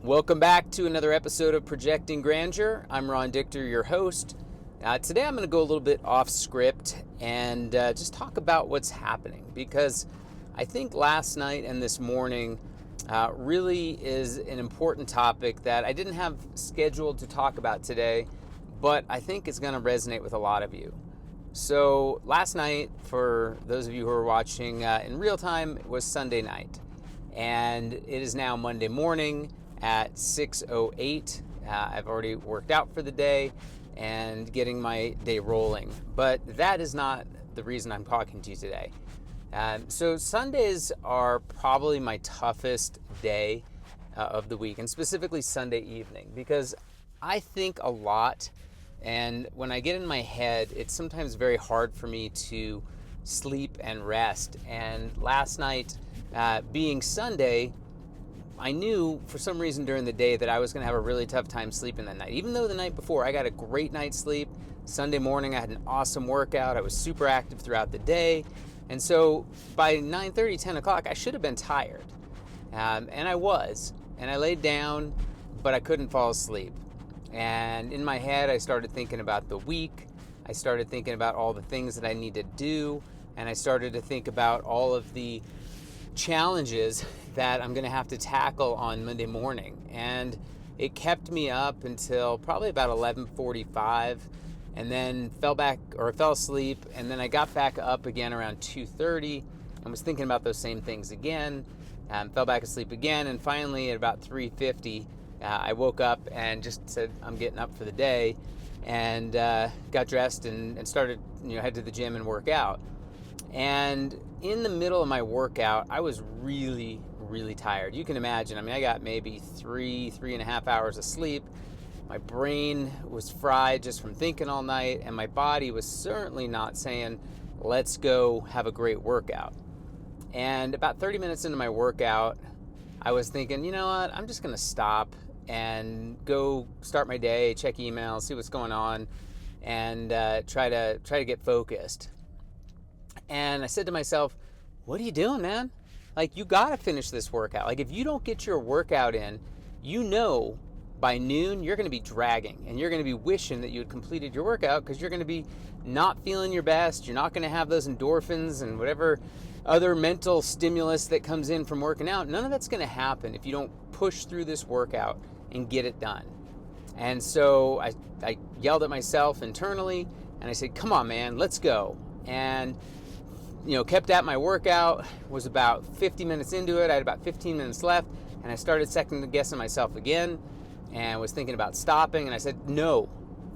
Welcome back to another episode of Projecting Grandeur. I'm Ron Dichter, your host. Today I'm going to go a little bit off script and just talk about what's happening, because I think last night and this morning really is an important topic that I didn't have scheduled to talk about today, but I think it's going to resonate with a lot of you. So last night, for those of you who are watching in real time, it was Sunday night, and it is now Monday morning at 6:08. I've already worked out for the day and getting my day rolling, but that is not the reason I'm talking to you today. So Sundays are probably my toughest day of the week, and specifically Sunday evening, because I think a lot, and when I get in my head, it's sometimes very hard for me to sleep and rest. And last night, being Sunday, I knew for some reason during the day that I was going to have a really tough time sleeping that night. Even though the night before I got a great night's sleep, Sunday morning I had an awesome workout, I was super active throughout the day, and so by 9:30, 10 o'clock I should have been tired. And I was, and I laid down, but I couldn't fall asleep. And in my head I started thinking about the week, I started thinking about all the things that I need to do, and I started to think about all of the challenges that I'm going to have to tackle on Monday morning. And it kept me up until probably about 11:45, and then fell asleep, and then I got back up again around 2:30 and was thinking about those same things again, fell back asleep again, and finally at about 3:50 I woke up and just said I'm getting up for the day, and got dressed and started head to the gym and work out. And in the middle of my workout, I was really tired. You can imagine. I mean, I got maybe three and a half hours of sleep. My brain was fried just from thinking all night, and my body was certainly not saying, let's go have a great workout. And about 30 minutes into my workout, I was thinking, you know what, I'm just going to stop and go start my day, check emails, see what's going on, and try to get focused. And I said to myself, what are you doing, man? Like, you gotta finish this workout. Like, if you don't get your workout in, by noon you're gonna be dragging, and you're gonna be wishing that you had completed your workout, because you're gonna be not feeling your best. You're not gonna have those endorphins and whatever other mental stimulus that comes in from working out. None of that's gonna happen if you don't push through this workout and get it done. And so I yelled at myself internally, and I said, come on, man, let's go. And kept at my workout, was about 50 minutes into it. I had about 15 minutes left, and I started second guessing myself again and was thinking about stopping, and I said, no,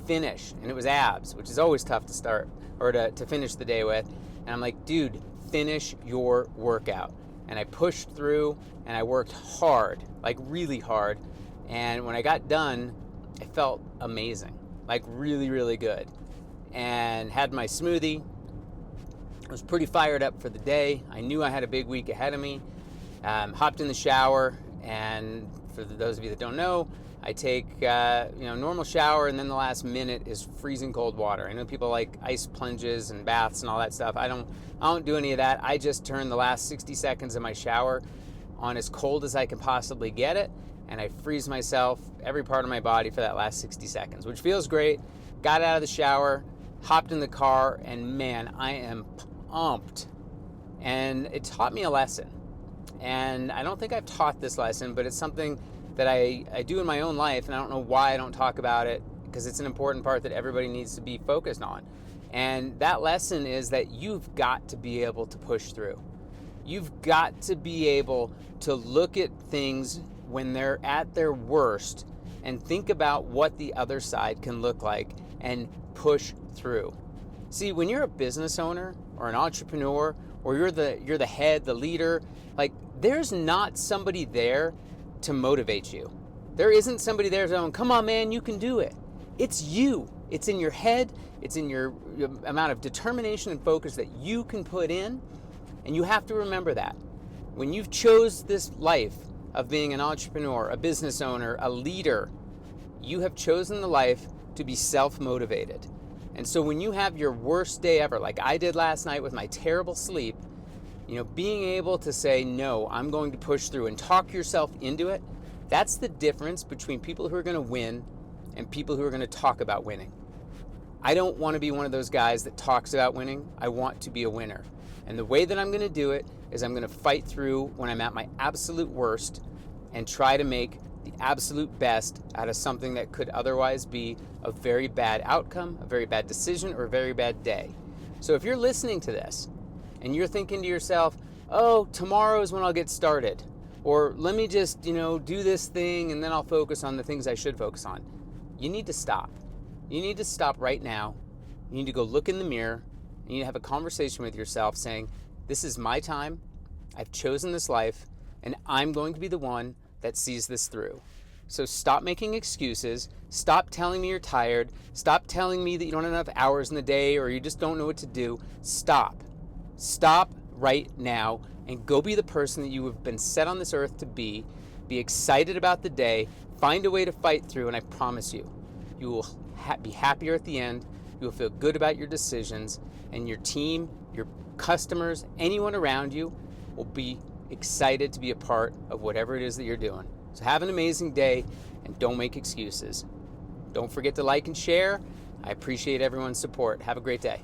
finish. And it was abs, which is always tough to start or to finish the day with. And I'm like, dude, finish your workout. And I pushed through, and I worked hard, like really hard. And when I got done, I felt amazing, like really good. And had my smoothie. I was pretty fired up for the day. I knew I had a big week ahead of me. Hopped in the shower, and for those of you that don't know, I take normal shower, and then the last minute is freezing cold water. I know people like ice plunges and baths and all that stuff. I don't do any of that. I just turn the last 60 seconds of my shower on as cold as I can possibly get it, and I freeze myself, every part of my body, for that last 60 seconds, which feels great. Got out of the shower, hopped in the car, and man, I am pumped. And it taught me a lesson. And I don't think I've taught this lesson, but it's something that I do in my own life, and I don't know why I don't talk about it, because it's an important part that everybody needs to be focused on. And that lesson is that you've got to be able to push through. You've got to be able to look at things when they're at their worst and think about what the other side can look like and push through. See, when you're a business owner or an entrepreneur, or you're the head, the leader, like, there's not somebody there to motivate you. There isn't somebody there saying, come on, man, you can do it. It's you. It's in your head. It's in your amount of determination and focus that you can put in. And you have to remember that. When you've chose this life of being an entrepreneur, a business owner, a leader, you have chosen the life to be self-motivated. And so when you have your worst day ever, like I did last night with my terrible sleep, being able to say, no, I'm going to push through, and talk yourself into it, That's the difference between people who are going to win and people who are going to talk about winning. I don't want to be one of those guys that talks about winning. I want to be a winner. And the way that I'm going to do it is I'm going to fight through when I'm at my absolute worst and try to make the absolute best out of something that could otherwise be a very bad outcome, a very bad decision, or a very bad day. So if you're listening to this and you're thinking to yourself, oh, tomorrow is when I'll get started, or let me just, do this thing and then I'll focus on the things I should focus on, you need to stop. You need to stop right now. You need to go look in the mirror and you need to have a conversation with yourself saying, this is my time, I've chosen this life, and I'm going to be the one that sees this through. So stop making excuses, stop telling me you're tired, stop telling me that you don't have enough hours in the day or you just don't know what to do. Stop right now and go be the person that you have been set on this earth to be excited about the day, find a way to fight through, and I promise you, you will be happier at the end, you will feel good about your decisions, and your team, your customers, anyone around you will be excited to be a part of whatever it is that you're doing. So have an amazing day and don't make excuses. Don't forget to like and share. I appreciate everyone's support. Have a great day.